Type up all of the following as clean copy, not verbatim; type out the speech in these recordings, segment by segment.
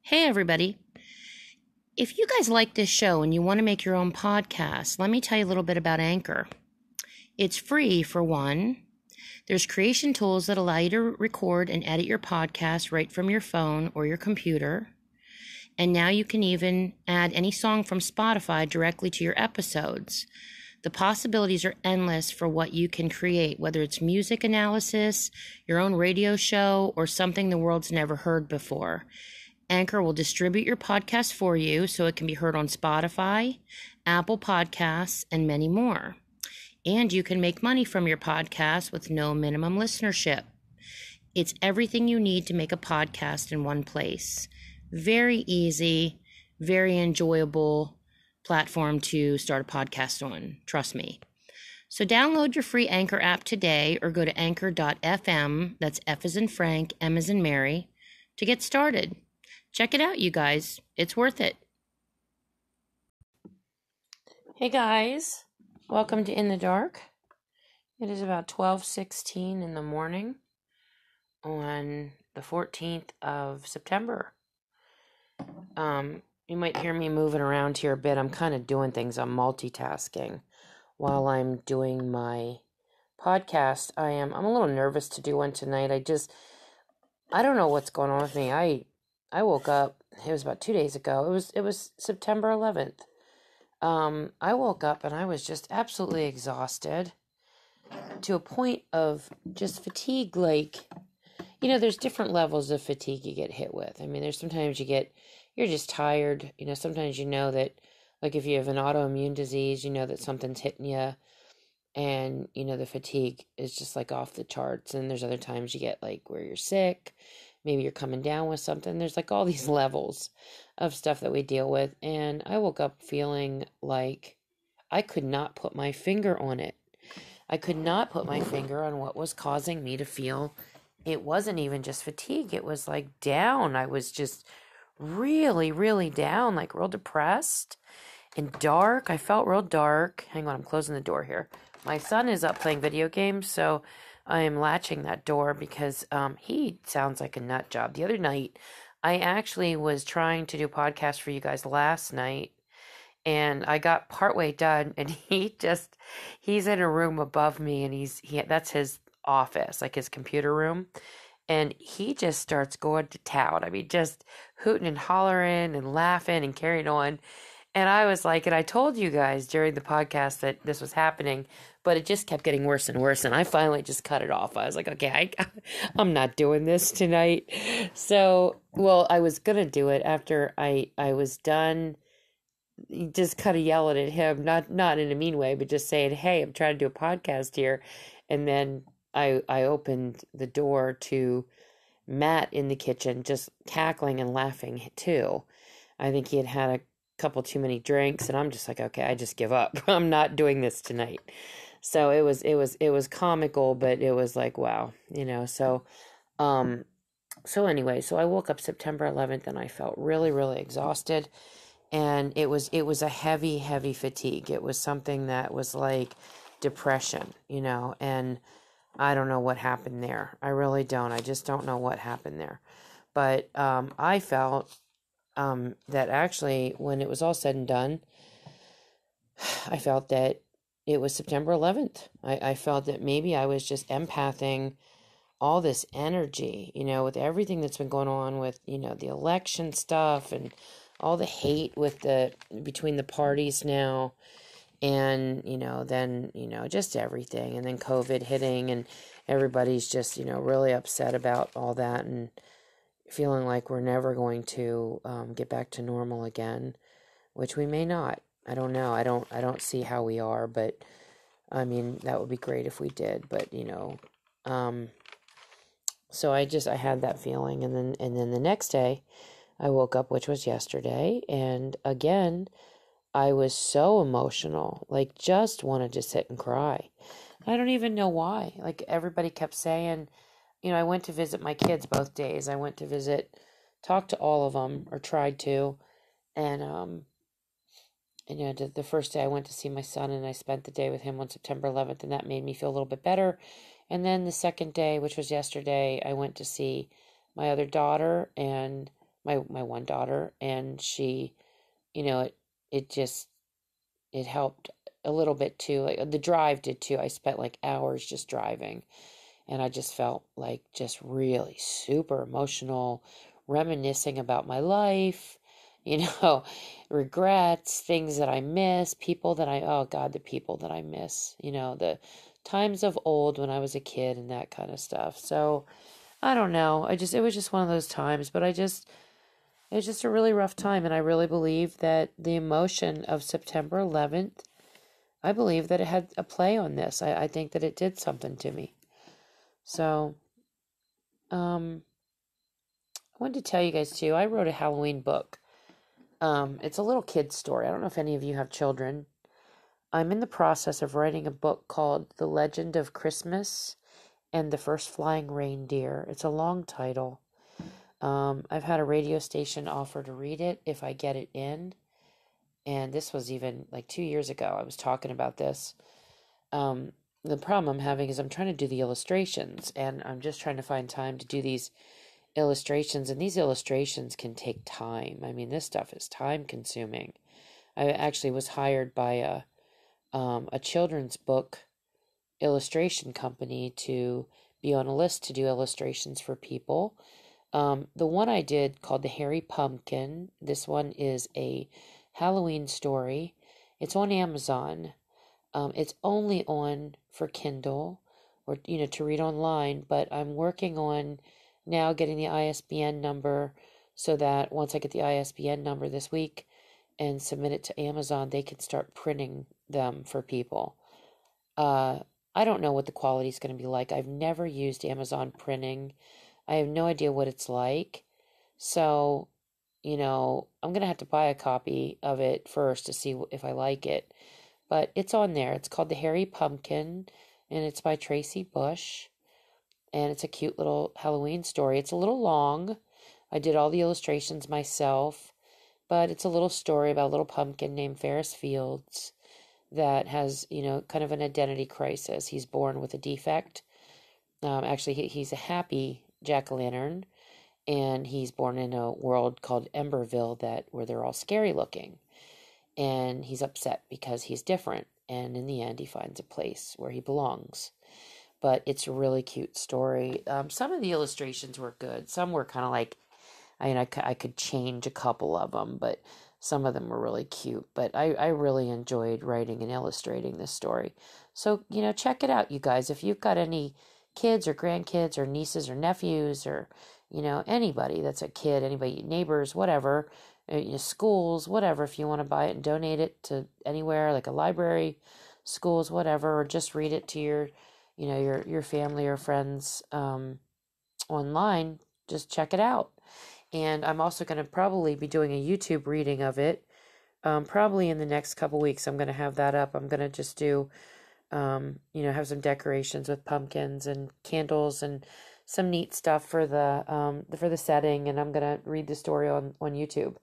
Hey, everybody. If you guys like this show and you want to make your own podcast, let me tell you a little bit about Anchor. It's free, for one. There's creation tools that allow you to record and edit your podcast right from your phone or your computer. And now you can even add any song from Spotify directly to your episodes. The possibilities are endless for what you can create, whether it's music analysis, your own radio show, or something the world's never heard before. Anchor will distribute your podcast for you so it can be heard on Spotify, Apple Podcasts, and many more. And you can make money from your podcast with no minimum listenership. It's everything you need to make a podcast in one place. Very easy, very enjoyable platform to start a podcast on. Trust me. So download your free Anchor app today or go to anchor.fm, that's F as in Frank, M as in Mary, to get started. Check it out, you guys. It's worth it. Hey, guys. Welcome to In the Dark. It is about 12:16 in the morning on the 14th of September. You might hear me moving around here a bit. I'm kind of doing things. I'm multitasking while I'm doing my podcast. I'm a little nervous to do one tonight. I don't know what's going on with me. I woke up, it was about 2 days ago. It was September 11th. I woke up and I was just absolutely exhausted to a point of just fatigue. Like, there's different levels of fatigue you get hit with. I mean, there's sometimes you're just tired. Sometimes that, like if you have an autoimmune disease, that something's hitting you and, the fatigue is just like off the charts. And there's other times you get like where you're sick. Maybe you're coming down with something. There's like all these levels of stuff that we deal with. And I woke up feeling like I could not put my finger on it. I could not put my finger on what was causing me to feel. It wasn't even just fatigue. It was like down. I was just really, really down, like real depressed and dark. I felt real dark. Hang on, I'm closing the door here. My son is up playing video games, so I am latching that door because he sounds like a nut job. The other night, I actually was trying to do a podcast for you guys last night, and I got partway done, and he's in a room above me, and that's his office, like his computer room, and he just starts going to town. I mean, just hooting and hollering and laughing and carrying on. And I was like, and I told you guys during the podcast that this was happening, but it just kept getting worse and worse. And I finally just cut it off. I was like, okay, I'm not doing this tonight. So, I was going to do it after I was done, just kind of yelling at him, not in a mean way, but just saying, hey, I'm trying to do a podcast here. And then I opened the door to Matt in the kitchen, just cackling and laughing too. I think he had a couple too many drinks, and I'm just like, okay, I just give up. I'm not doing this tonight. So it was comical, but it was like, wow, so anyway, so I woke up September 11th and I felt really, really exhausted, and it was a heavy, heavy fatigue. It was something that was like depression, and I don't know what happened there. I really don't. I just don't know what happened there. But I felt that actually, when it was all said and done, I felt that it was September 11th. I felt that maybe I was just empathing all this energy, with everything that's been going on with, the election stuff and all the hate between the parties now. And, then, just everything. And then COVID hitting, and everybody's just, really upset about all that and feeling like we're never going to get back to normal again, which we may not. I don't know. I don't see how we are, but I mean, that would be great if we did. But, so I had that feeling. And then the next day I woke up, which was yesterday, and again, I was so emotional, like just wanted to sit and cry. I don't even know why. Like everybody kept saying, I went to visit my kids both days. I went to talk to all of them, or tried to. And, the first day I went to see my son, and I spent the day with him on September 11th, and that made me feel a little bit better. And then the second day, which was yesterday, I went to see my other daughter and my one daughter, and she, it just, it helped a little bit too. Like the drive did too. I spent like hours just driving, and I just felt like just really super emotional, reminiscing about my life, you know, regrets, things that I miss, oh God, the people that I miss, the times of old when I was a kid and that kind of stuff. So I don't know. It was just one of those times, but it was just a really rough time. And I really believe that the emotion of September 11th, I believe that it had a play on this. I think that it did something to me. So, I wanted to tell you guys too, I wrote a Halloween book. It's a little kid's story. I don't know if any of you have children. I'm in the process of writing a book called The Legend of Christmas and the First Flying Reindeer. It's a long title. I've had a radio station offer to read it if I get it in. And this was even like 2 years ago. I was talking about this. The problem I'm having is I'm trying to do the illustrations, and I'm just trying to find time to do these illustrations, and these illustrations can take time. I mean, this stuff is time consuming. I actually was hired by a children's book illustration company to be on a list to do illustrations for people. The one I did called The Hairy Pumpkin. This one is a Halloween story. It's on Amazon. It's only on for Kindle or, to read online, but I'm working on now getting the ISBN number so that once I get the ISBN number this week and submit it to Amazon, they can start printing them for people. I don't know what the quality is going to be like. I've never used Amazon printing. I have no idea what it's like. So, I'm going to have to buy a copy of it first to see if I like it. But it's on there. It's called The Hairy Pumpkin, and it's by Tracy Bush. And it's a cute little Halloween story. It's a little long. I did all the illustrations myself, but it's a little story about a little pumpkin named Ferris Fields that has, kind of an identity crisis. He's born with a defect. Actually, he's a happy jack-o'-lantern, and he's born in a world called Emberville where they're all scary looking. And he's upset because he's different. And in the end, he finds a place where he belongs. But it's a really cute story. Some of the illustrations were good. Some were kind of like, I could change a couple of them, but some of them were really cute. But I really enjoyed writing and illustrating this story. So, check it out, you guys. If you've got any kids or grandkids or nieces or nephews or, anybody that's a kid, anybody, neighbors, whatever, schools, whatever, if you want to buy it and donate it to anywhere, like a library, schools, whatever, or just read it to your family or friends online, just check it out. And I'm also going to probably be doing a YouTube reading of it. Probably in the next couple weeks, I'm going to have that up. I'm going to just do, have some decorations with pumpkins and candles and some neat stuff for the setting. And I'm going to read the story on YouTube.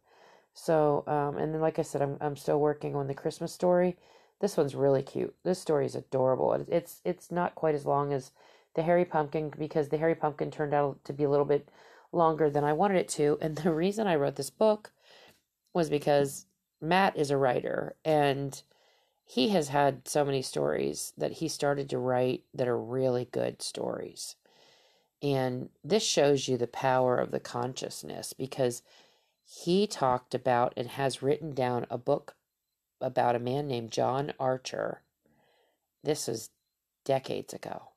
So, and then like I said, I'm still working on the Christmas story. This one's really cute. This story is adorable. It's not quite as long as the Hairy Pumpkin because the Hairy Pumpkin turned out to be a little bit longer than I wanted it to. And the reason I wrote this book was because Matt is a writer, and he has had so many stories that he started to write that are really good stories. And this shows you the power of the consciousness because he talked about and has written down a book about a man named John Archer. This was decades ago.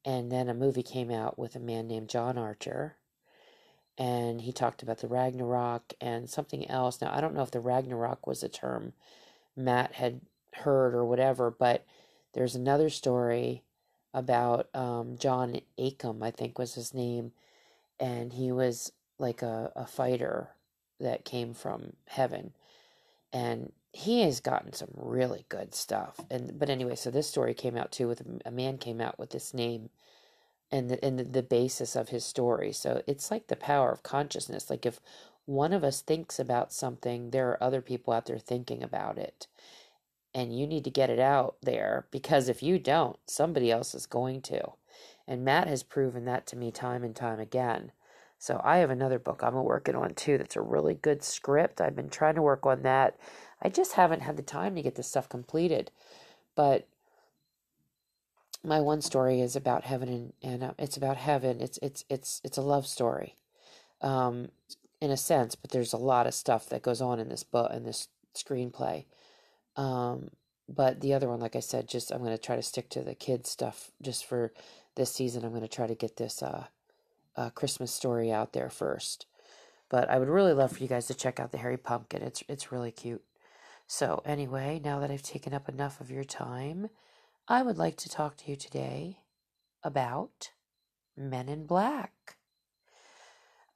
And then a movie came out with a man named John Archer. And he talked about the Ragnarok and something else. Now, I don't know if the Ragnarok was a term Matt had heard or whatever, but there's another story about John Acom, I think was his name. And he was like a fighter that came from heaven. And he has gotten some really good stuff. But anyway, so this story came out too with a man came out with this name and the basis of his story. So it's like the power of consciousness. Like if one of us thinks about something, there are other people out there thinking about it. And you need to get it out there because if you don't, somebody else is going to. And Matt has proven that to me time and time again. So I have another book I'm working on too that's a really good script. I've been trying to work on that. I just haven't had the time to get this stuff completed. But my one story is about heaven, and it's about heaven. It's a love story, um, in a sense, but there's a lot of stuff that goes on in this book, in this screenplay. Um, but the other one, like I said, just I'm going to try to stick to the kids stuff just for this season. I'm going to try to get this Christmas story out there first. But I would really love for you guys to check out the Harry Pumpkin. It's really cute. So anyway, now that I've taken up enough of your time, I would like to talk to you today about Men in Black.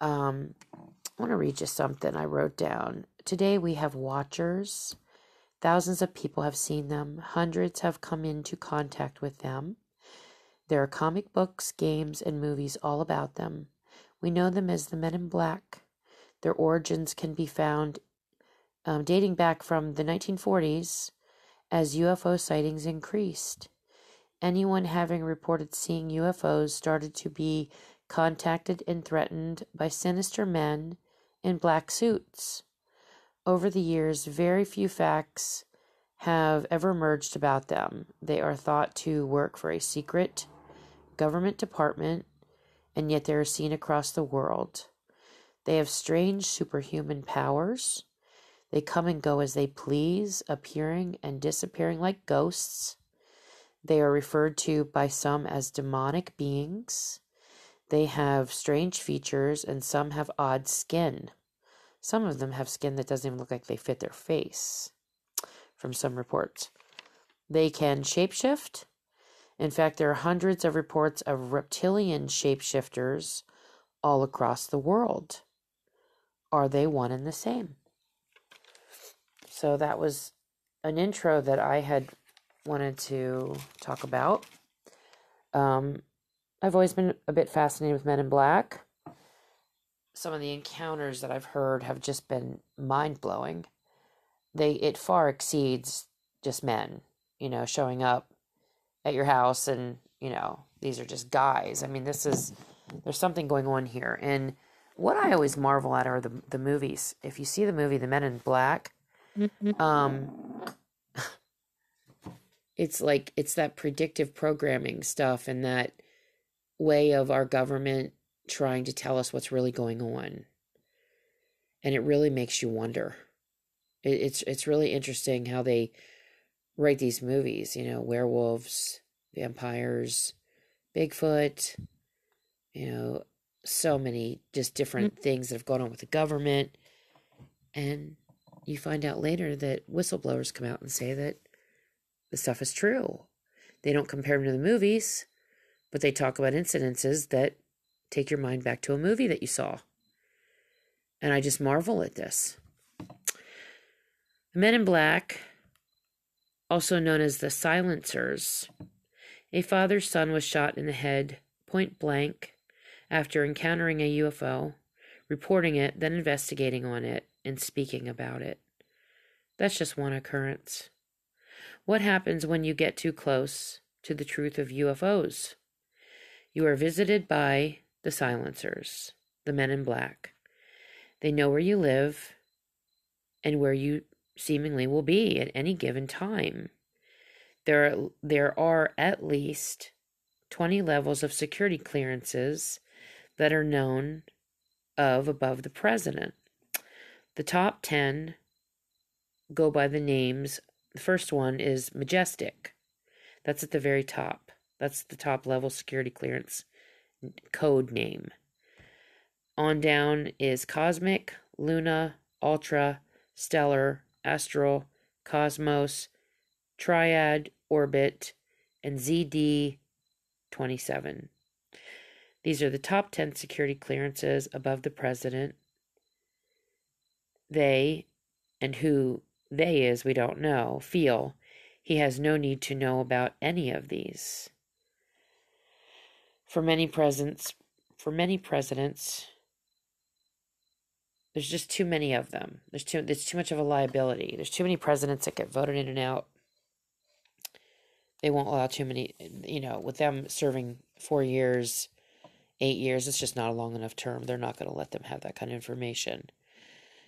I want to read you something I wrote down. Today we have watchers. Thousands of people have seen them. Hundreds have come into contact with them. There are comic books, games, and movies all about them. We know them as the Men in Black. Their origins can be found dating back from the 1940s as UFO sightings increased. Anyone having reported seeing UFOs started to be contacted and threatened by sinister men in black suits. Over the years, very few facts have ever emerged about them. They are thought to work for a secret government department, and yet they are seen across the world. They have strange superhuman powers. They come and go as they please, appearing and disappearing like ghosts. They are referred to by some as demonic beings. They have strange features, and some have odd skin. Some of them have skin that doesn't even look like they fit their face, from some reports. They can shapeshift. In fact, there are hundreds of reports of reptilian shapeshifters all across the world. Are they one and the same? So that was an intro that I had wanted to talk about. I've always been a bit fascinated with Men in Black. Some of the encounters that I've heard have just been mind-blowing. It far exceeds just men, showing up at your house and, these are just guys. I mean, there's something going on here. And what I always marvel at are the movies. If you see the movie The Men in Black, it's that predictive programming stuff and that way of our government trying to tell us what's really going on. And it really makes you wonder. It's really interesting how they write these movies, werewolves, vampires, Bigfoot, so many just different things that have gone on with the government. And you find out later that whistleblowers come out and say that the stuff is true. They don't compare them to the movies, but they talk about incidences that take your mind back to a movie that you saw. And I just marvel at this. The Men in Black, also known as the Silencers, a father's son was shot in the head, point blank, after encountering a UFO, reporting it, then investigating on it, and speaking about it. That's just one occurrence. What happens when you get too close to the truth of UFOs? You are visited by the Silencers, the Men in Black. They know where you live and where you seemingly will be at any given time. There are at least 20 levels of security clearances that are known of above the president. The top 10 go by the names. The first one is Majestic. That's at the very top. That's the top level security clearance code name. On down is Cosmic, Luna, Ultra, Stellar, Astral, Cosmos, Triad, Orbit, and ZD-27. These are the top 10 security clearances above the president. They, and who they is, we don't know, feel he has no need to know about any of these. For many presidents, there's just too many of them. There's too much of a liability. There's too many presidents that get voted in and out. They won't allow too many, with them serving 4 years 8 years. It's just not a long enough term. They're not going to let them have that kind of information.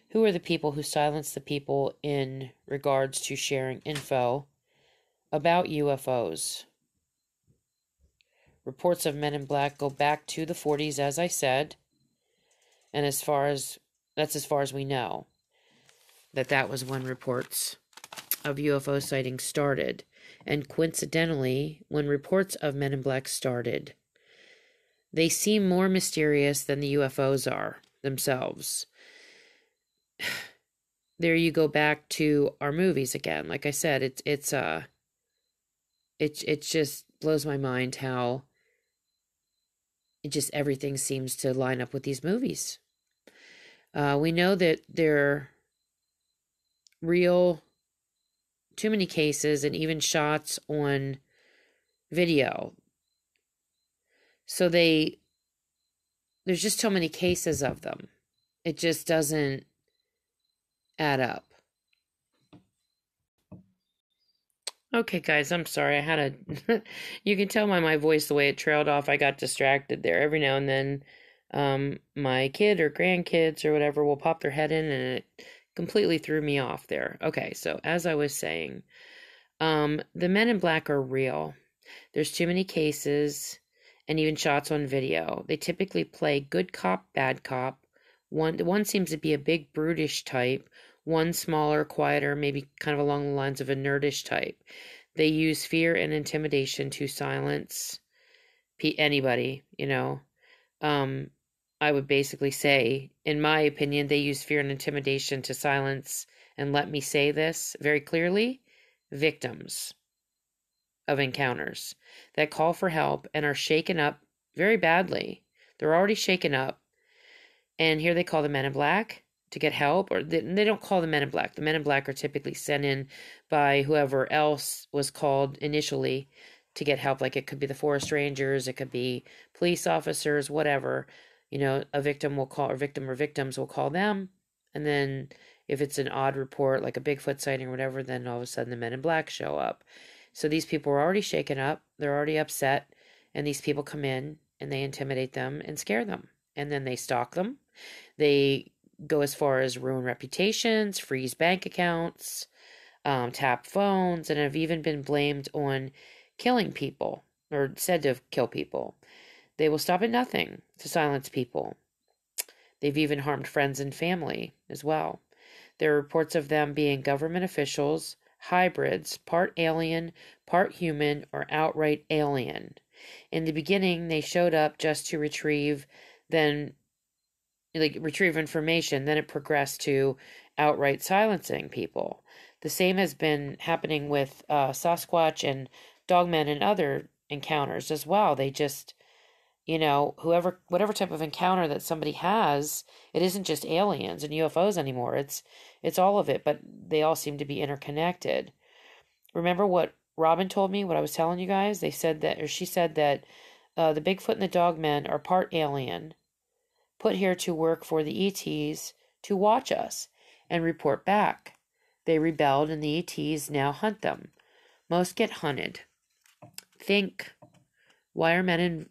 Who are the people who silence the people in regards to sharing info about UFOs? Reports of men in black go back to the 40s, as I said. And that's as far as we know. That was when reports of UFO sightings started. And coincidentally, when reports of men in black started, they seem more mysterious than the UFOs are themselves. There you go back to our movies again. Like I said, it just blows my mind how it just everything seems to line up with these movies. We know that they're real, too many cases, and even shots on video. So there's just so many cases of them. It just doesn't add up. Okay, guys, I'm sorry. I had you can tell by my voice the way it trailed off. I got distracted there. Every now and then, my kid or grandkids or whatever will pop their head in, and it completely threw me off there. Okay, so as I was saying, the men in black are real. There's too many cases and even shots on video. They typically play good cop, bad cop. One seems to be a big brutish type, one smaller, quieter, maybe kind of along the lines of a nerdish type. They use fear and intimidation to silence anybody, I would basically say, in my opinion, they use fear and intimidation to silence, and let me say this very clearly, victims of encounters that call for help and are shaken up very badly. They're already shaken up. And here they call the men in black to get help, or they don't call the men in black. The men in black are typically sent in by whoever else was called initially to get help. Like it could be the forest rangers, it could be police officers, whatever. A victim will call, or victims will call them. And then if it's an odd report, like a Bigfoot sighting or whatever, then all of a sudden the men in black show up. So these people are already shaken up, they're already upset, and these people come in and they intimidate them and scare them. And then they stalk them. They go as far as ruin reputations, freeze bank accounts, tap phones, and have even been blamed on killing people, or said to kill people. They will stop at nothing to silence people. They've even harmed friends and family as well. There are reports of them being government officials, hybrids, part alien, part human, or outright alien. In the beginning, they showed up just to retrieve information, then it progressed to outright silencing people. The same has been happening with Sasquatch and Dogmen and other encounters as well. They just, whatever type of encounter that somebody has, it isn't just aliens and UFOs anymore. It's all of it, but they all seem to be interconnected. Remember what Robin told me, what I was telling you guys? She said that the Bigfoot and the Dogmen are part alien, put here to work for the ETs to watch us and report back. They rebelled and the ETs now hunt them. Most get hunted. Think, why are men in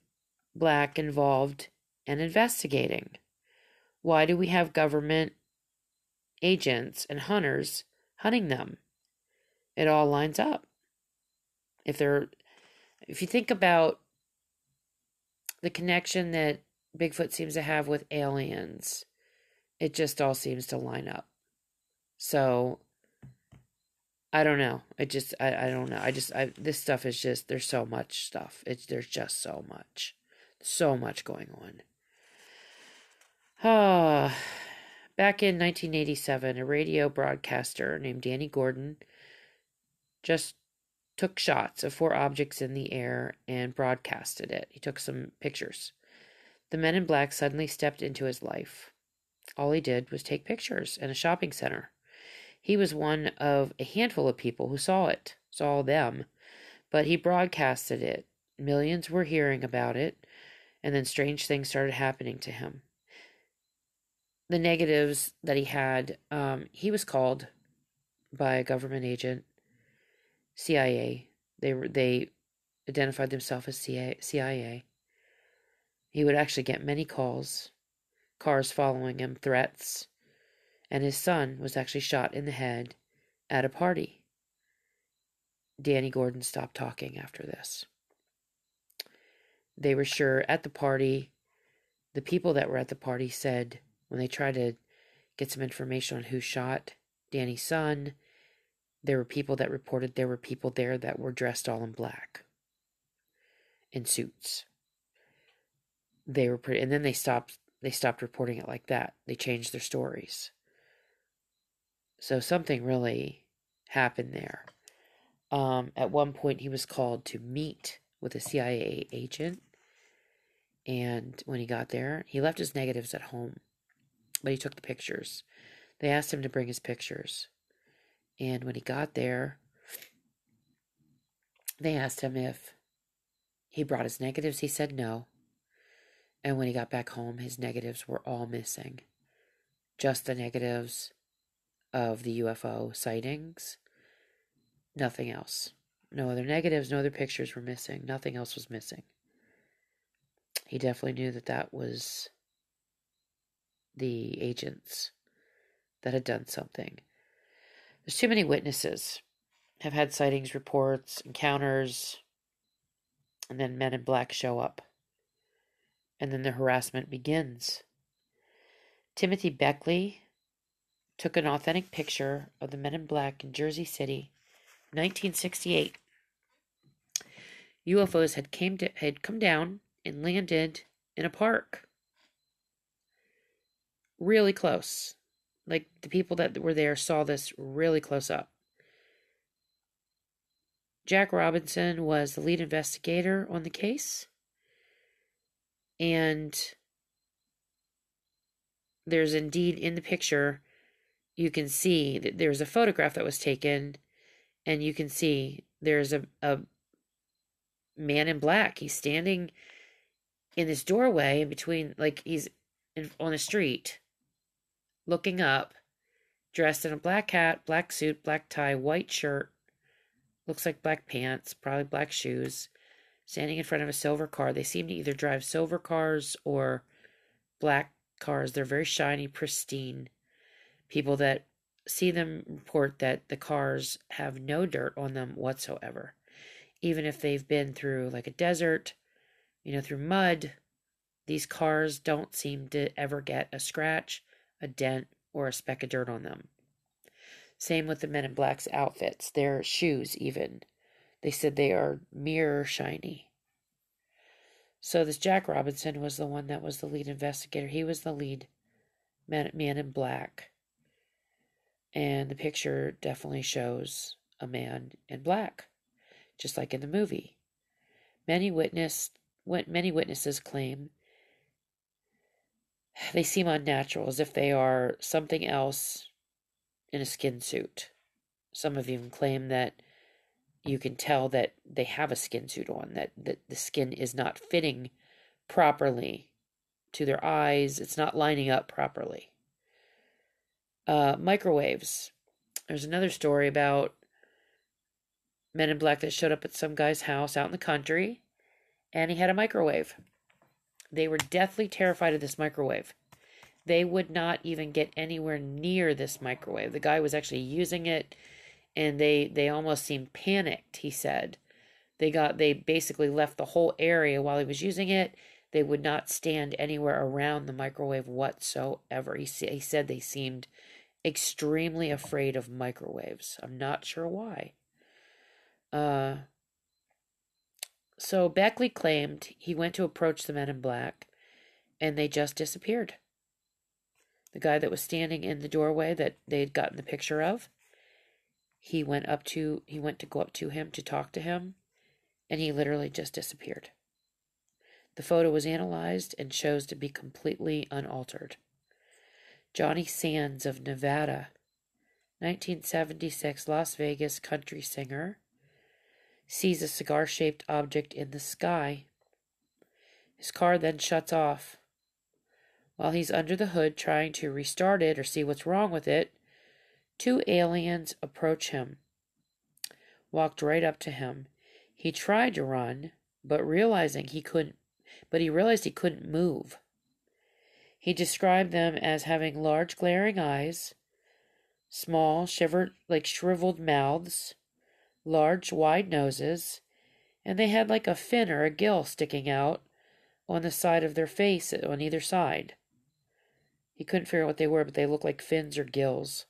black involved and investigating? Why do we have government agents and hunters hunting them? It all lines up. If you think about the connection that Bigfoot seems to have with aliens, it just all seems to line up. So I don't know. I don't know. This stuff is just, there's so much stuff. There's just so much going on. Back in 1987, a radio broadcaster named Danny Gordon just took shots of 4 objects in the air and broadcasted it. He took some pictures. The men in black suddenly stepped into his life. All he did was take pictures in a shopping center. He was one of a handful of people who saw them, but he broadcasted it. Millions were hearing about it, and then strange things started happening to him. The negatives that he had, he was called by a government agent, CIA. They identified themselves as CIA. He would actually get many calls, cars following him, threats, and his son was actually shot in the head at a party. Danny Gordon stopped talking after this. They were sure at the party, the people that were at the party said when they tried to get some information on who shot Danny's son, there were people that reported there were people there that were dressed all in black, in suits. They were pretty, and then they stopped reporting it like that. They changed their stories. So something really happened there. At one point, he was called to meet with a CIA agent. And when he got there, he left his negatives at home, but he took the pictures. They asked him to bring his pictures. And when he got there, they asked him if he brought his negatives. He said no. And when he got back home, his negatives were all missing. Just the negatives of the UFO sightings. Nothing else. No other negatives, no other pictures were missing. Nothing else was missing. He definitely knew that that was the agents that had done something. There's too many witnesses have had sightings, reports, encounters, and then men in black show up. And then the harassment begins. Timothy Beckley took an authentic picture of the men in black in Jersey City, 1968. UFOs had come down and landed in a park. Really close. Like, the people that were there saw this really close up. Jack Robinson was the lead investigator on the case. And there's indeed, in the picture, you can see that there's a photograph that was taken, and you can see there's a man in black. He's standing in this doorway in between, like he's on the street, looking up, dressed in a black hat, black suit, black tie, white shirt, looks like black pants, probably black shoes, standing in front of a silver car. They seem to either drive silver cars or black cars. They're very shiny, pristine. People that see them report that the cars have no dirt on them whatsoever. Even if they've been through like a desert, through mud, these cars don't seem to ever get a scratch, a dent, or a speck of dirt on them. Same with the Men in Black's outfits, their shoes even. They said they are mirror shiny. So this Jack Robinson was the one that was the lead investigator. He was the lead man in black. And the picture definitely shows a man in black, just like in the movie. Many witnesses claim they seem unnatural, as if they are something else in a skin suit. Some have even claimed that you can tell that they have a skin suit on, that the skin is not fitting properly to their eyes. It's not lining up properly. Microwaves. There's another story about men in black that showed up at some guy's house out in the country, and he had a microwave. They were deathly terrified of this microwave. They would not even get anywhere near this microwave. The guy was actually using it, and they almost seemed panicked, he said. They basically left the whole area while he was using it. They would not stand anywhere around the microwave whatsoever. He said they seemed extremely afraid of microwaves. I'm not sure why. So Beckley claimed he went to approach the men in black, and they just disappeared. The guy that was standing in the doorway that they had gotten the picture of, he went to go up to him to talk to him, and he literally just disappeared. The photo was analyzed and shows to be completely unaltered. Johnny Sands of Nevada, 1976 Las Vegas country singer, sees a cigar-shaped object in the sky. His car then shuts off. While he's under the hood trying to restart it or see what's wrong with it, two aliens approach him, walked right up to him. He tried to run, but realizing he couldn't but he realized he couldn't move. He described them as having large glaring eyes, small shriveled mouths, large wide noses, and they had like a fin or a gill sticking out on the side of their face on either side. He couldn't figure out what they were, but they looked like fins or gills.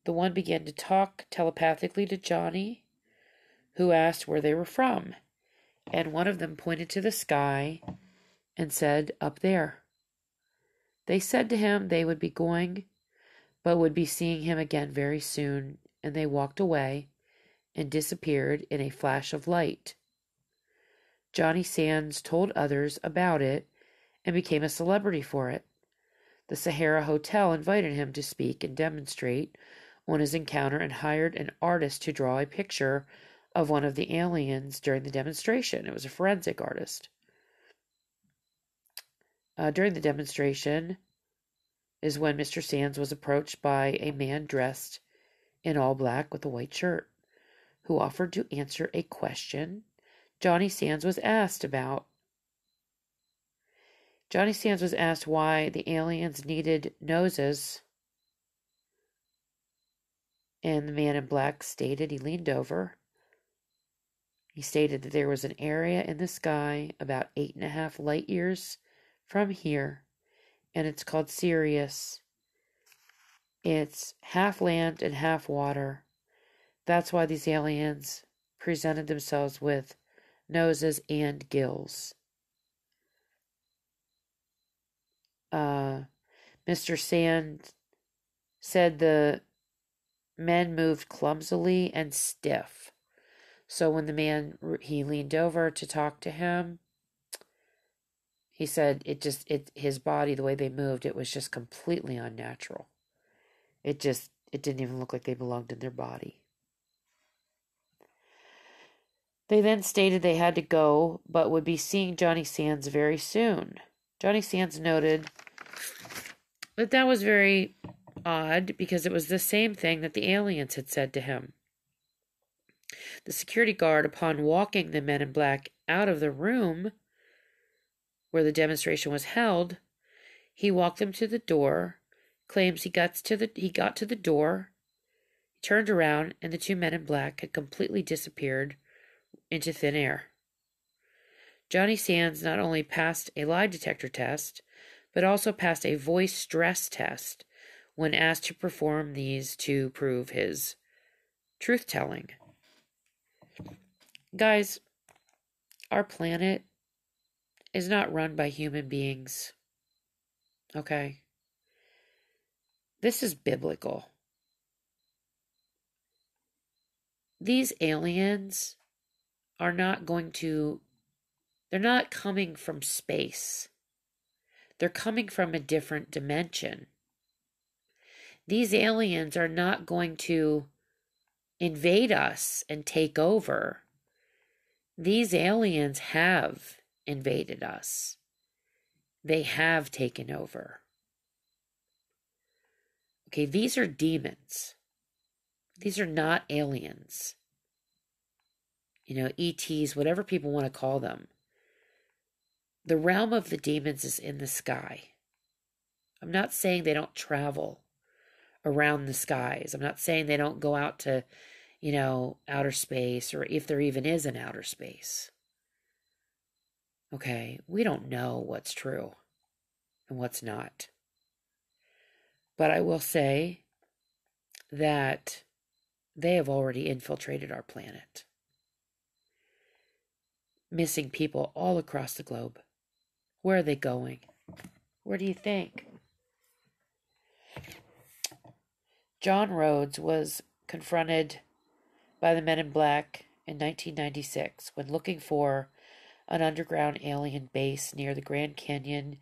The one began to talk telepathically to Johnny, who asked where they were from, and one of them pointed to the sky and said, "Up there." They said to him they would be going, but would be seeing him again very soon, and they walked away and disappeared in a flash of light. Johnny Sands told others about it and became a celebrity for it. The Sahara Hotel invited him to speak and demonstrate on his encounter and hired an artist to draw a picture of one of the aliens during the demonstration. It was a forensic artist. During the demonstration is when Mr. Sands was approached by a man dressed in all black with a white shirt, who offered to answer a question Johnny Sands was asked why the aliens needed noses, and the man in black stated, he leaned over. He stated that there was an area in the sky about 8.5 light years from here, and it's called Sirius. It's half land and half water. That's why these aliens presented themselves with noses and gills. Mr. Sand said the men moved clumsily and stiff. So when the man, he leaned over to talk to him, he said his body, the way they moved, it was just completely unnatural. It didn't even look like they belonged in their body. They then stated they had to go, but would be seeing Johnny Sands very soon. Johnny Sands noted that was very odd because it was the same thing that the aliens had said to him. The security guard, upon walking the men in black out of the room where the demonstration was held, he walked them to the door, claims he got to the door, turned around, and the two men in black had completely disappeared into thin air. Johnny Sands not only passed a lie detector test, but also passed a voice stress test when asked to perform these to prove his truth-telling. Guys, our planet is not run by human beings. Okay? This is biblical. These aliens are they're not coming from space. They're coming from a different dimension. These aliens are not going to invade us and take over. These aliens have invaded us. They have taken over. Okay, these are demons. These are not aliens. ETs, whatever people want to call them. The realm of the demons is in the sky. I'm not saying they don't travel around the skies. I'm not saying they don't go out to, outer space, or if there even is an outer space. Okay, we don't know what's true and what's not. But I will say that they have already infiltrated our planet, missing people all across the globe. Where are they going? Where do you think? John Rhodes was confronted by the Men in Black in 1996 when looking for an underground alien base near the Grand Canyon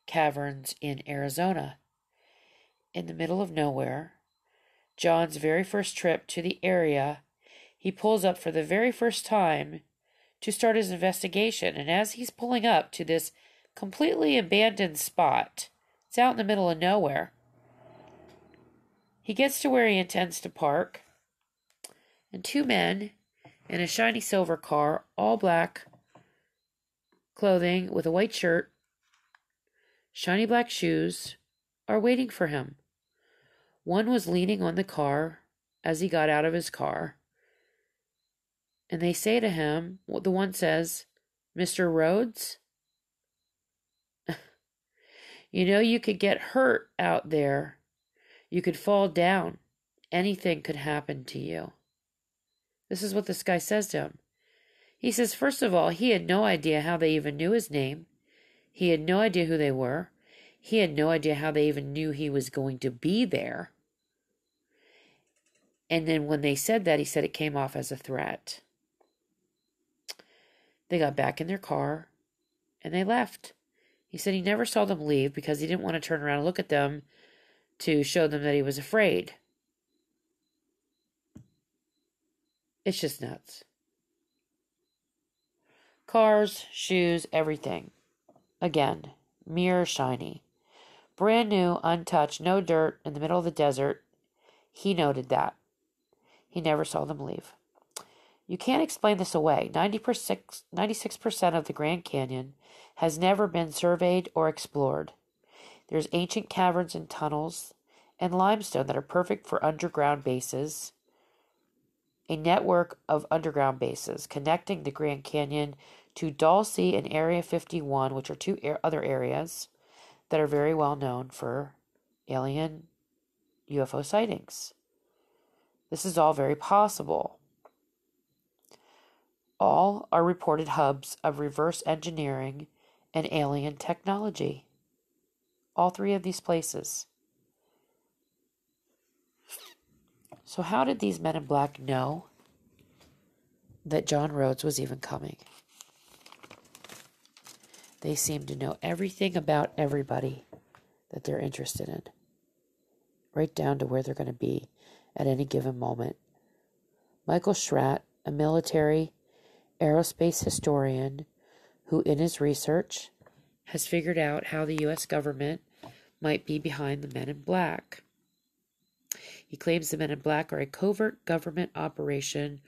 caverns in Arizona. In the middle of nowhere, John's very first trip to the area, he pulls up for the very first time to start his investigation. And as he's pulling up to this completely abandoned spot, it's out in the middle of nowhere, he gets to where he intends to park, and two men in a shiny silver car, all black, clothing with a white shirt, shiny black shoes, are waiting for him. One was leaning on the car as he got out of his car. And they say to him, the one says, "Mr. Rhodes, you could get hurt out there. You could fall down. Anything could happen to you." This is what this guy says to him. He says, first of all, he had no idea how they even knew his name. He had no idea who they were. He had no idea how they even knew he was going to be there. And then when they said that, he said it came off as a threat. They got back in their car and they left. He said he never saw them leave because he didn't want to turn around and look at them to show them that he was afraid. It's just nuts. Cars, shoes, everything. Again, mirror shiny. Brand new, untouched, no dirt, in the middle of the desert. He noted that. He never saw them leave. You can't explain this away. 96% of the Grand Canyon has never been surveyed or explored. There's ancient caverns and tunnels and limestone that are perfect for underground bases. A network of underground bases connecting the Grand Canyon to Dulce and Area 51, which are two other areas that are very well known for alien UFO sightings. This is all very possible. All are reported hubs of reverse engineering and alien technology. All three of these places. So how did these men in black know that John Rhodes was even coming? They seem to know everything about everybody that they're interested in, right down to where they're going to be at any given moment. Michael Schratt, a military aerospace historian who in his research has figured out how the U.S. government might be behind the men in black. He claims the men in black are a covert government operation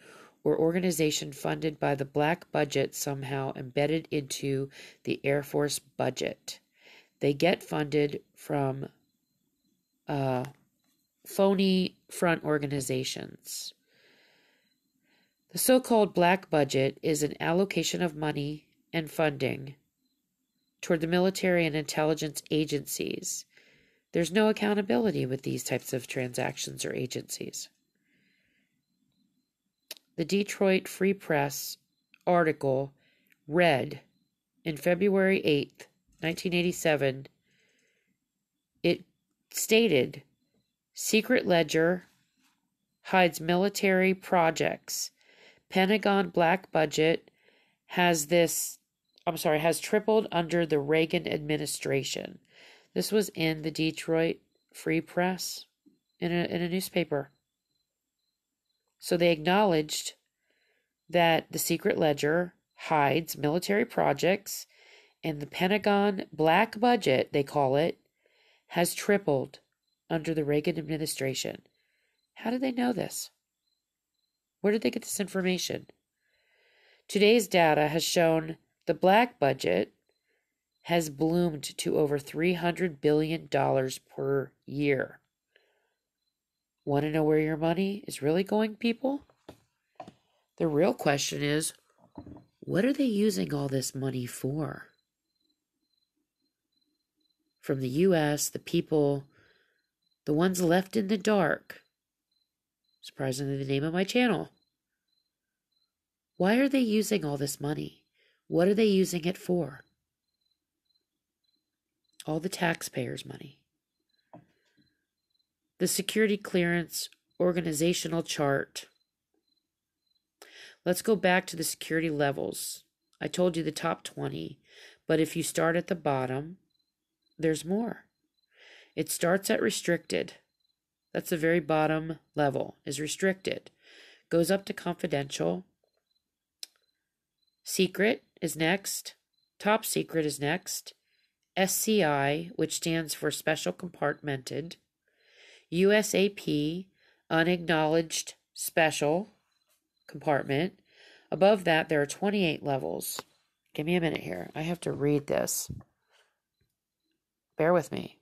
or organization funded by the black budget somehow embedded into the Air Force budget. They get funded from phony front organizations. The so-called black budget is an allocation of money and funding toward the military and intelligence agencies. There's no accountability with these types of transactions or agencies. The Detroit Free Press article read in February 8th, 1987, it stated, "Secret Ledger hides military projects. Pentagon black budget has tripled under the Reagan administration." This was in the Detroit Free Press in a newspaper. So they acknowledged that the secret ledger hides military projects and the Pentagon black budget, they call it, has tripled under the Reagan administration. How did they know this? Where did they get this information? Today's data has shown the black budget has bloomed to over $300 billion per year. Want to know where your money is really going, people? The real question is, what are they using all this money for? From the U.S., the people, the ones left in the dark. Surprisingly, the name of my channel. Why are they using all this money? What are they using it for? All the taxpayers' money. The security clearance organizational chart. Let's go back to the security levels. I told you the top 20, but if you start at the bottom, there's more. It starts at restricted. That's the very bottom level, is restricted. Goes up to confidential. Secret is next. Top secret is next. SCI, which stands for special compartmented. USAP, unacknowledged special compartment. Above that, there are 28 levels. Give me a minute here. I have to read this. Bear with me.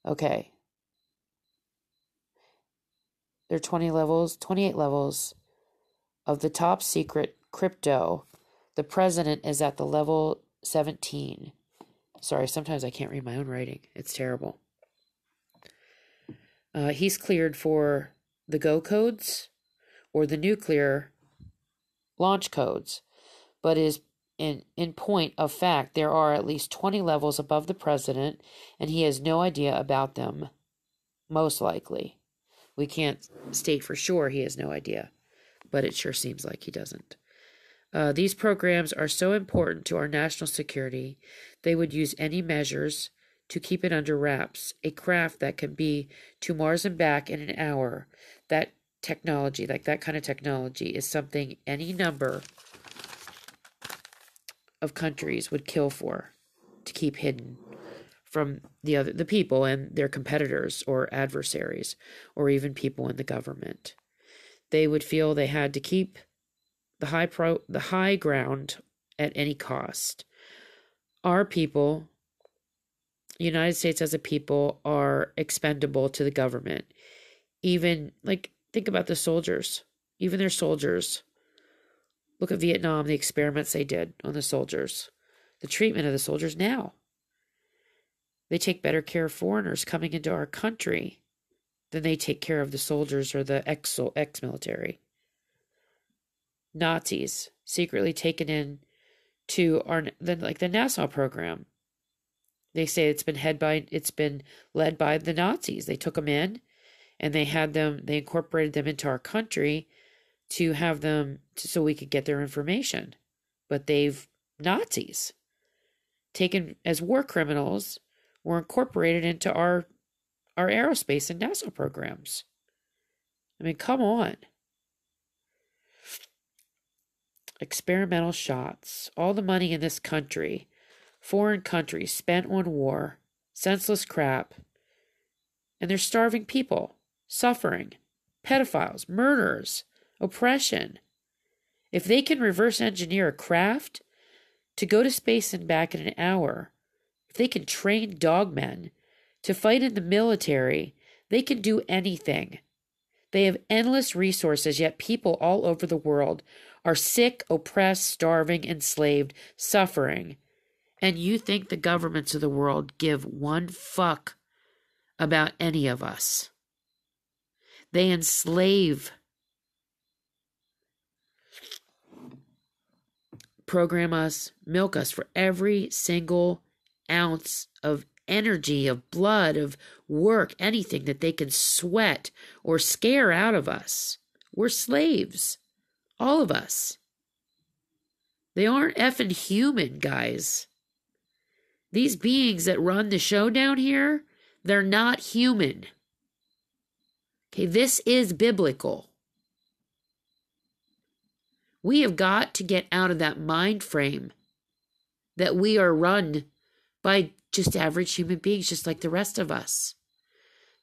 Okay. There are 28 levels of the top secret crypto. The president is at the level 17. Sorry, sometimes I can't read my own writing. It's terrible. He's cleared for the go codes or the nuclear launch codes, but is in point of fact, there are at least 20 levels above the president, and he has no idea about them, most likely. We can't state for sure he has no idea, but it sure seems like he doesn't. These programs are so important to our national security, they would use any measures to keep it under wraps. A craft that can be to Mars and back in an hour, that technology, like that kind of technology, is something any number of countries would kill for to keep hidden from the people and their competitors or adversaries, or even people in the government. They would feel they had to keep the high ground at any cost. Our people, United States as a people, are expendable to the government. Even, like, think about the soldiers. Even their soldiers. Look at Vietnam, the experiments they did on the soldiers. The treatment of the soldiers now. They take better care of foreigners coming into our country than they take care of the soldiers or the ex-military. Nazis secretly taken in to the Nassau program. They say it's been led by the Nazis. They took them in and they incorporated them into our country to have them so we could get their information. But Nazis taken as war criminals were incorporated into our aerospace and NASA programs. I mean, come on. Experimental shots. All the money in this country, foreign countries, spent on war, senseless crap, and they're starving people, suffering, pedophiles, murderers, oppression. If they can reverse engineer a craft to go to space and back in an hour, if they can train dogmen to fight in the military, they can do anything. They have endless resources, yet people all over the world are sick, oppressed, starving, enslaved, suffering. And you think the governments of the world give one fuck about any of us? They enslave, program us, milk us for every single ounce of energy, of blood, of work, anything that they can sweat or scare out of us. We're slaves. All of us. They aren't effing human, guys. These beings that run the show down here, they're not human. Okay, this is biblical. We have got to get out of that mind frame that we are run by just average human beings, just like the rest of us.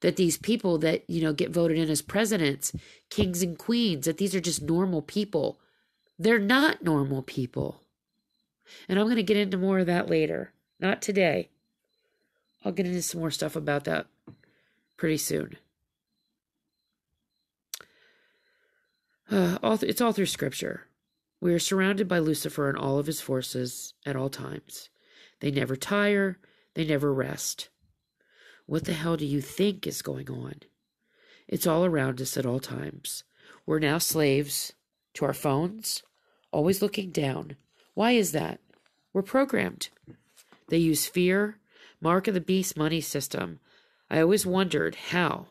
That these people that, get voted in as presidents, kings and queens, that these are just normal people. They're not normal people. And I'm going to get into more of that later. Not today. I'll get into some more stuff about that pretty soon. It's all through Scripture. We are surrounded by Lucifer and all of his forces at all times. They never tire. They never rest. What the hell do you think is going on? It's all around us at all times. We're now slaves to our phones, always looking down. Why is that? We're programmed. They use fear, mark of the beast money system. I always wondered how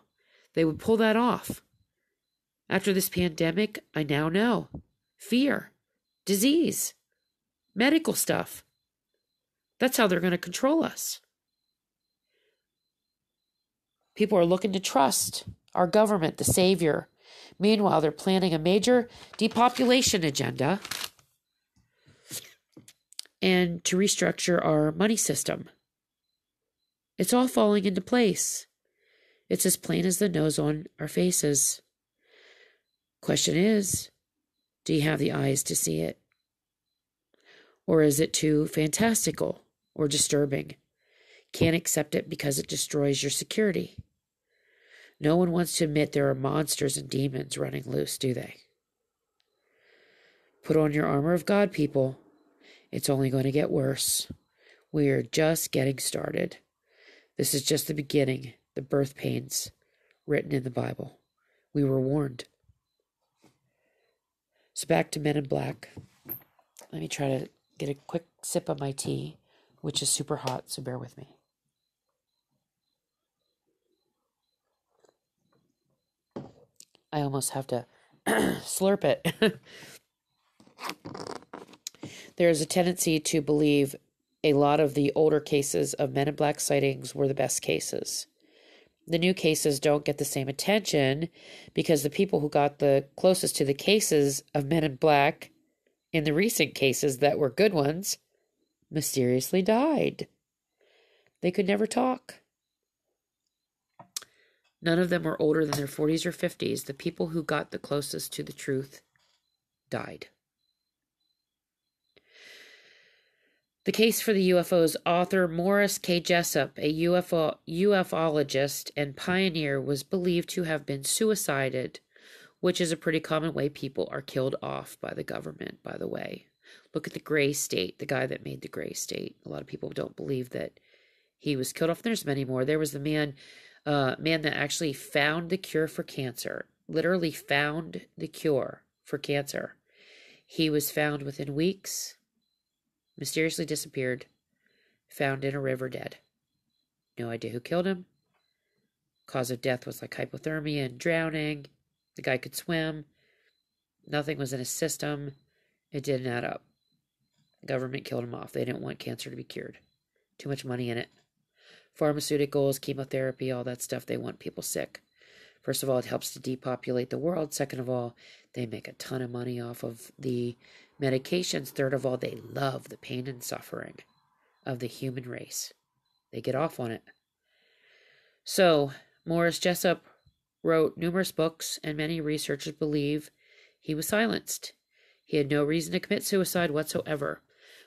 they would pull that off. After this pandemic, I now know. Fear, disease, medical stuff. That's how they're going to control us. People are looking to trust our government, the savior. Meanwhile, they're planning a major depopulation agenda and to restructure our money system. It's all falling into place. It's as plain as the nose on our faces. Question is, do you have the eyes to see it? Or is it too fantastical or disturbing? Can't accept it because it destroys your security. No one wants to admit there are monsters and demons running loose, do they? Put on your armor of God, people. It's only going to get worse. We are just getting started. This is just the beginning, the birth pains written in the Bible. We were warned. So back to Men in Black. Let me try to get a quick sip of my tea, which is super hot, so bear with me. I almost have to slurp it. There's a tendency to believe a lot of the older cases of Men in Black sightings were the best cases. The new cases don't get the same attention because the people who got the closest to the cases of Men in Black in the recent cases that were good ones mysteriously died. They could never talk. None of them were older than their 40s or 50s. The people who got the closest to the truth died. The case for the UFOs, author Morris K. Jessup, a ufologist and pioneer, was believed to have been suicided, which is a pretty common way people are killed off by the government, by the way. Look at the gray state, the guy that made the gray state. A lot of people don't believe that he was killed off. There's many more. There was the man that actually found the cure for cancer, literally found the cure for cancer. He was found within weeks, mysteriously disappeared, found in a river dead. No idea who killed him. Cause of death was like hypothermia and drowning. The guy could swim. Nothing was in his system. It didn't add up. The government killed him off. They didn't want cancer to be cured. Too much money in it. Pharmaceuticals, chemotherapy, all that stuff. They want people sick. First of all, it helps to depopulate the world. Second of all, they make a ton of money off of the medications. Third of all, they love the pain and suffering of the human race. They get off on it. So, Morris Jessup wrote numerous books, and many researchers believe he was silenced. He had no reason to commit suicide whatsoever.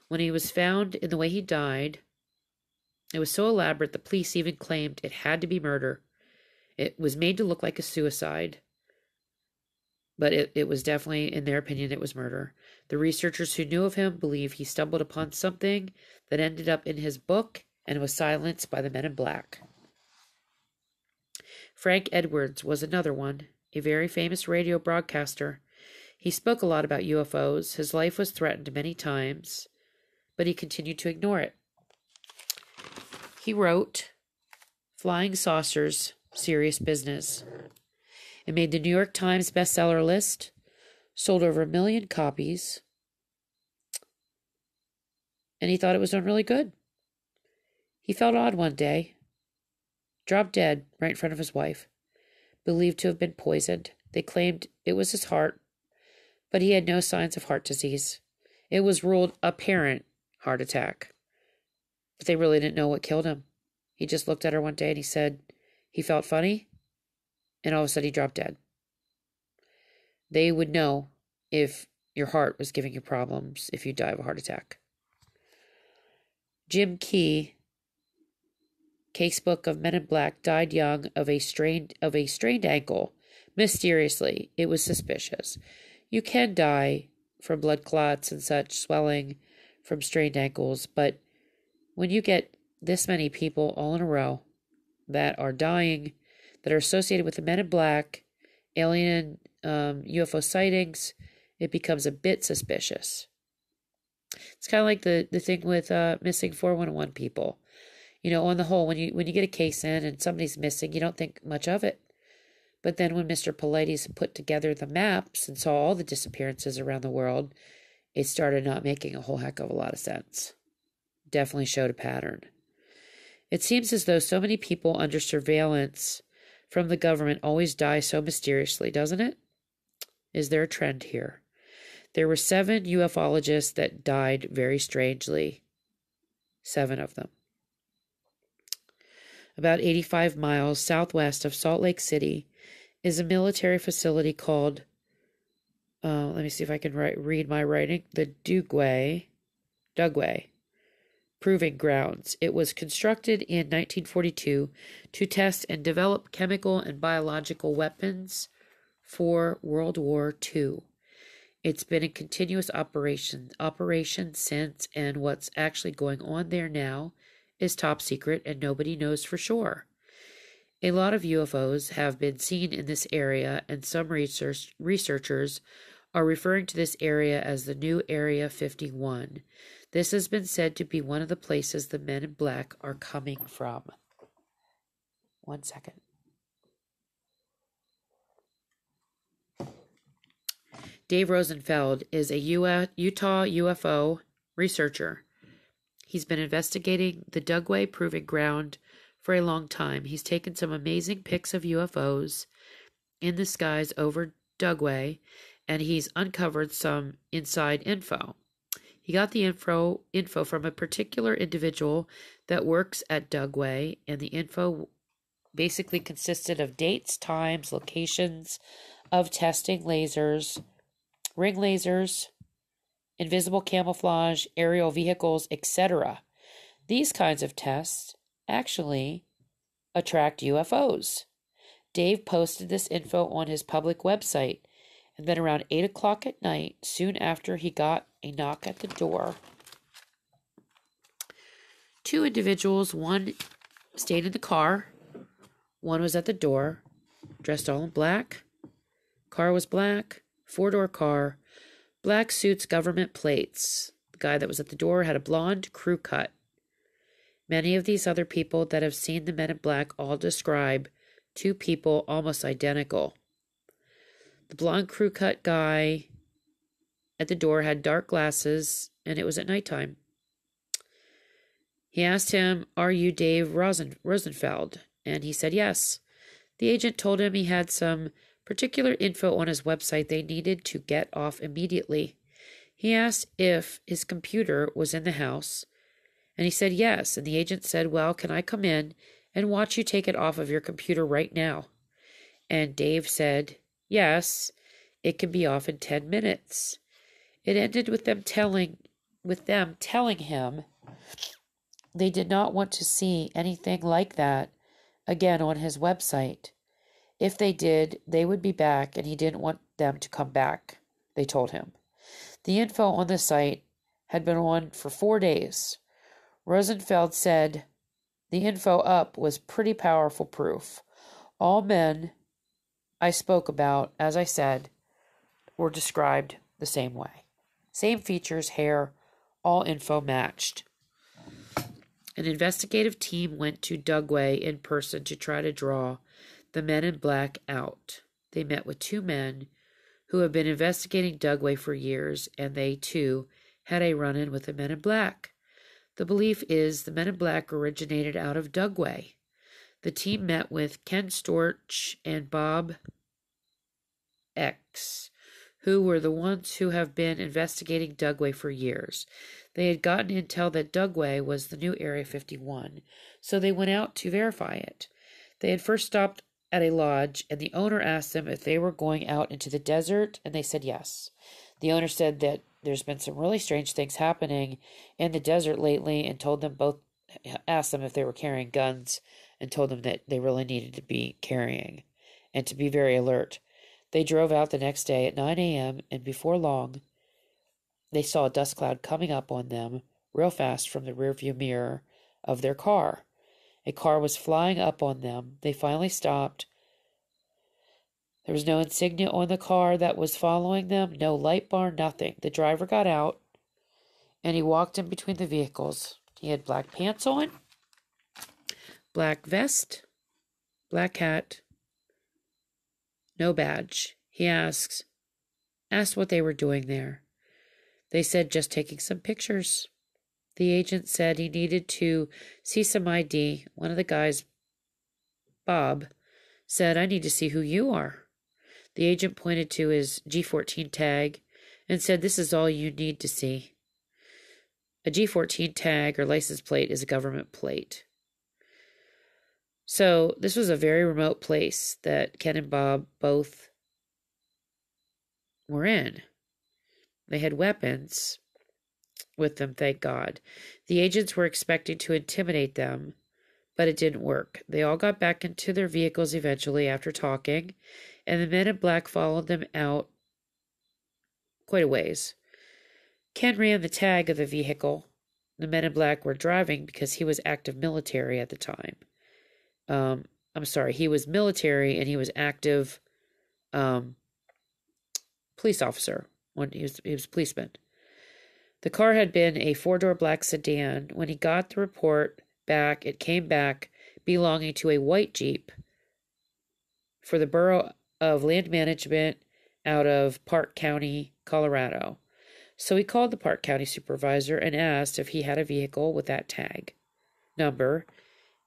When he was found in the way he died, it was so elaborate the police even claimed it had to be murder. It was made to look like a suicide, but it was definitely, in their opinion, it was murder. The researchers who knew of him believe he stumbled upon something that ended up in his book and was silenced by the Men in Black. Frank Edwards was another one, a very famous radio broadcaster. He spoke a lot about UFOs. His life was threatened many times, but he continued to ignore it. He wrote Flying Saucers, Serious Business. It made the New York Times bestseller list, sold over 1 million copies, and he thought it was done really good. He felt odd one day, dropped dead right in front of his wife, believed to have been poisoned. They claimed it was his heart, but he had no signs of heart disease. It was ruled apparent heart attack, but they really didn't know what killed him. He just looked at her one day and he said he felt funny, and all of a sudden he dropped dead. They would know if your heart was giving you problems if you die of a heart attack. Jim Key, casebook of Men in Black, died young of a strained ankle. Mysteriously, it was suspicious. You can die from blood clots and such, swelling from strained ankles, but when you get this many people all in a row that are dying, that are associated with the Men in Black, alien UFO sightings, it becomes a bit suspicious. It's kind of like the thing with missing 411 people. You know, on the whole, when you get a case in and somebody's missing, you don't think much of it. But then when Mr. Paulides put together the maps and saw all the disappearances around the world, it started not making a whole heck of a lot of sense. Definitely showed a pattern. It seems as though so many people under surveillance from the government always die so mysteriously, doesn't it? Is there a trend here? There were 7 ufologists that died very strangely. 7 of them. About 85 miles southwest of Salt Lake City is a military facility called, let me see if I can read my writing, the Dugway Dugway Proving Grounds. It was constructed in 1942 to test and develop chemical and biological weapons for World War II. It's been in continuous operation since, and what's actually going on there now is top secret and nobody knows for sure. A lot of UFOs have been seen in this area, and some researchers are referring to this area as the new Area 51. This has been said to be one of the places the men in black are coming from. 1 second. Dave Rosenfeld is a Utah UFO researcher. He's been investigating the Dugway Proving Ground for a long time. He's taken some amazing pics of UFOs in the skies over Dugway, and he's uncovered some inside info. He got the info from a particular individual that works at Dugway, and the info basically consisted of dates, times, locations of testing lasers, ring lasers, invisible camouflage, aerial vehicles, etc. These kinds of tests actually attract UFOs. Dave posted this info on his public website, and then around 8 o'clock at night, soon after he got a knock at the door, two individuals, one stayed in the car, one was at the door, dressed all in black. Car was black, four-door car, black suits, government plates. The guy that was at the door had a blonde crew cut. Many of these other people that have seen the men in black all describe two people almost identical. The blonde crew cut guy at the door had dark glasses, and it was at nighttime. He asked him, "Are you Dave Rosenfeld?" And he said yes. The agent told him he had some particular info on his website they needed to get off immediately. He asked if his computer was in the house, and he said yes, and the agent said, "Well, can I come in and watch you take it off of your computer right now?" And Dave said, "Yes, it can be off in 10 minutes. It ended with them telling him they did not want to see anything like that again on his website. If they did, they would be back, and he didn't want them to come back, they told him. The info on the site had been on for 4 days. Rosenfeld said the info up was pretty powerful proof. All men I spoke about, as I said, were described the same way. Same features, hair, all info matched. An investigative team went to Dugway in person to try to draw the men in black out. They met with two men who have been investigating Dugway for years, and they, too, had a run-in with the men in black. The belief is the men in black originated out of Dugway. The team met with Ken Storch and Bob X, who were the ones who have been investigating Dugway for years. They had gotten intel that Dugway was the new Area 51, so they went out to verify it. They had first stopped at a lodge, and the owner asked them if they were going out into the desert, and they said yes. The owner said that there's been some really strange things happening in the desert lately, and asked them if they were carrying guns, and told them that they really needed to be carrying and to be very alert. They drove out the next day at 9 a.m., and before long, they saw a dust cloud coming up on them real fast from the rearview mirror of their car. A car was flying up on them. They finally stopped. There was no insignia on the car that was following them, no light bar, nothing. The driver got out, and he walked in between the vehicles. He had black pants on, black vest, black hat, no badge. He asked what they were doing there. They said just taking some pictures. The agent said he needed to see some ID. One of the guys, Bob, said, "I need to see who you are." The agent pointed to his G14 tag and said, "This is all you need to see." A G14 tag or license plate is a government plate. So this was a very remote place that Ken and Bob both were in. They had weapons, with them, thank God. The agents were expecting to intimidate them, but it didn't work. They all got back into their vehicles eventually after talking, and the men in black followed them out quite a ways. Ken ran the tag of the vehicle the men in black were driving because he was active military at the time. He was military and he was active police officer when he was a policeman. The car had been a 4-door black sedan. When he got the report back, it came back belonging to a white Jeep for the Bureau of Land Management out of Park County, Colorado. So he called the Park County supervisor and asked if he had a vehicle with that tag number,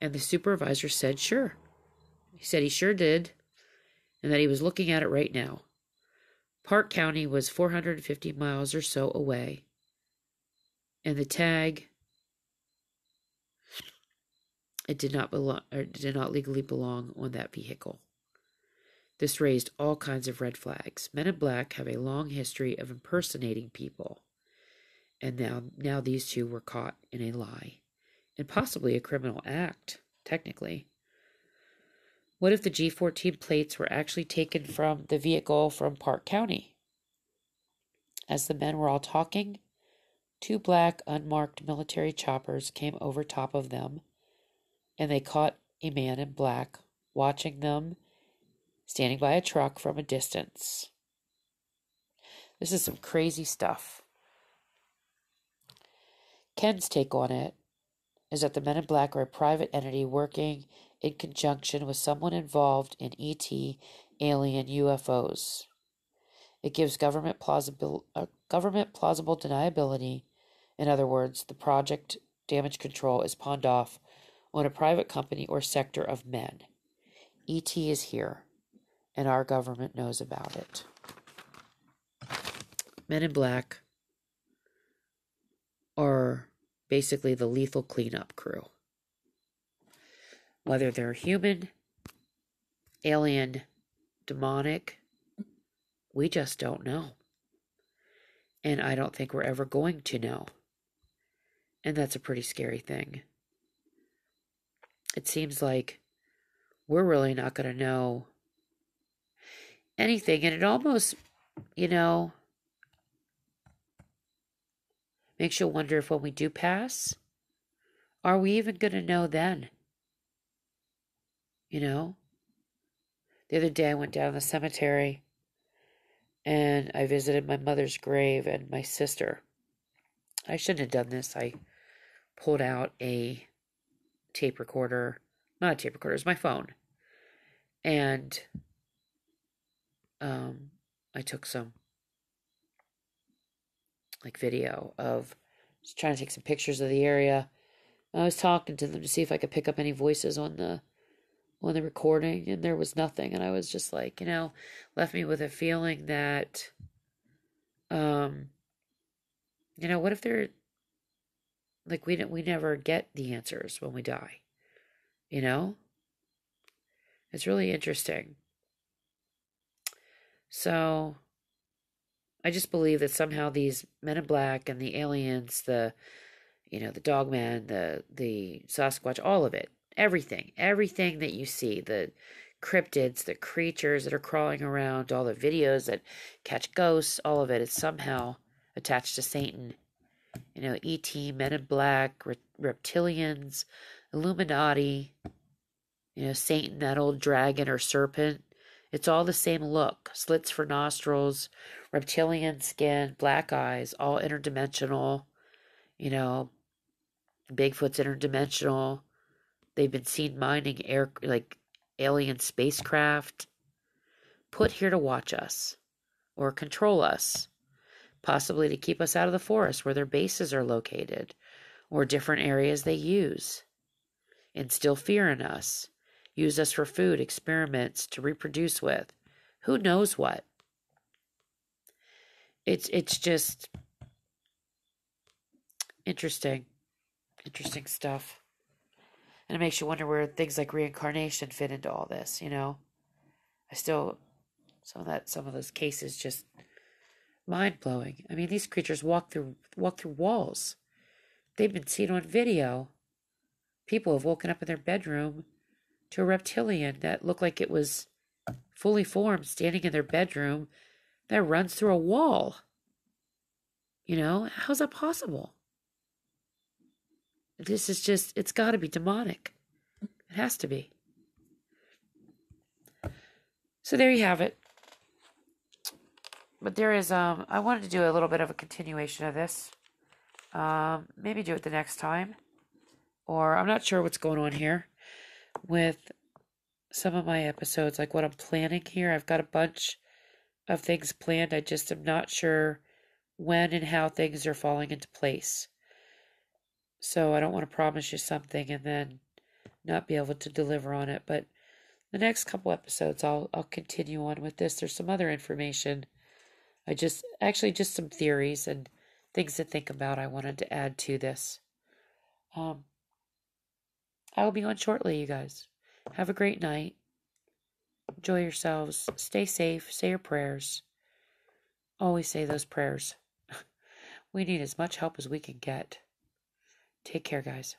and the supervisor said sure. He said he sure did, and that he was looking at it right now. Park County was 450 miles or so away, and the tag, it did not legally belong on that vehicle. This raised all kinds of red flags. Men in black have a long history of impersonating people, and now these two were caught in a lie, and possibly a criminal act, technically. What if the G14 plates were actually taken from the vehicle from Park County? As the men were all talking, 2 black, unmarked military choppers came over top of them, and they caught a man in black watching them standing by a truck from a distance. This is some crazy stuff. Ken's take on it is that the men in black are a private entity working in conjunction with someone involved in ET, alien, UFOs. It gives government plausible deniability. In other words, the project damage control is pawned off on a private company or sector of men. ET is here, and our government knows about it. Men in black are basically the lethal cleanup crew. Whether they're human, alien, demonic, we just don't know. And I don't think we're ever going to know. And that's a pretty scary thing. It seems like we're really not going to know anything. And it almost, makes you wonder if when we do pass, are we even going to know then? The other day I went down the cemetery and I visited my mother's grave and my sister. I shouldn't have done this. I pulled out a tape recorder. Not a tape recorder, it was my phone. And I took some video of just trying to take some pictures of the area. I was talking to them to see if I could pick up any voices on the recording, and there was nothing. And I was just left me with a feeling that, what if they're we never get the answers when we die? It's really interesting. So I just believe that somehow these men in black and the aliens, the dogman, the Sasquatch, all of it, everything that you see, the cryptids, the creatures that are crawling around, all the videos that catch ghosts, all of it is somehow attached to Satan. E.T., Men in Black, reptilians, Illuminati, Satan, that old dragon or serpent. It's all the same look. Slits for nostrils, reptilian skin, black eyes, all interdimensional. Bigfoot's interdimensional. They've been seen mining alien spacecraft, put here to watch us or control us, possibly to keep us out of the forest where their bases are located or different areas they use, instill fear in us, use us for food, experiments to reproduce with, who knows what. It's just interesting stuff. And it makes you wonder where things like reincarnation fit into all this, I still, some of those cases just Mind-blowing. I mean, these creatures walk through walls. They've been seen on video. People have woken up in their bedroom to a reptilian that looked like it was fully formed standing in their bedroom that runs through a wall. You know, how's that possible? This is just, it's got to be demonic. It has to be. So there you have it. But there is, I wanted to do a little bit of a continuation of this. Maybe do it the next time. Or I'm not sure what's going on here with some of my episodes, like what I'm planning here. I've got a bunch of things planned. I just am not sure when and how things are falling into place. So I don't want to promise you something and then not be able to deliver on it. But the next couple episodes, I'll continue on with this. There's some other information. Just some theories and things to think about I wanted to add to this. I will be on shortly, you guys. Have a great night. Enjoy yourselves. Stay safe. Say your prayers. Always say those prayers. We need as much help as we can get. Take care, guys.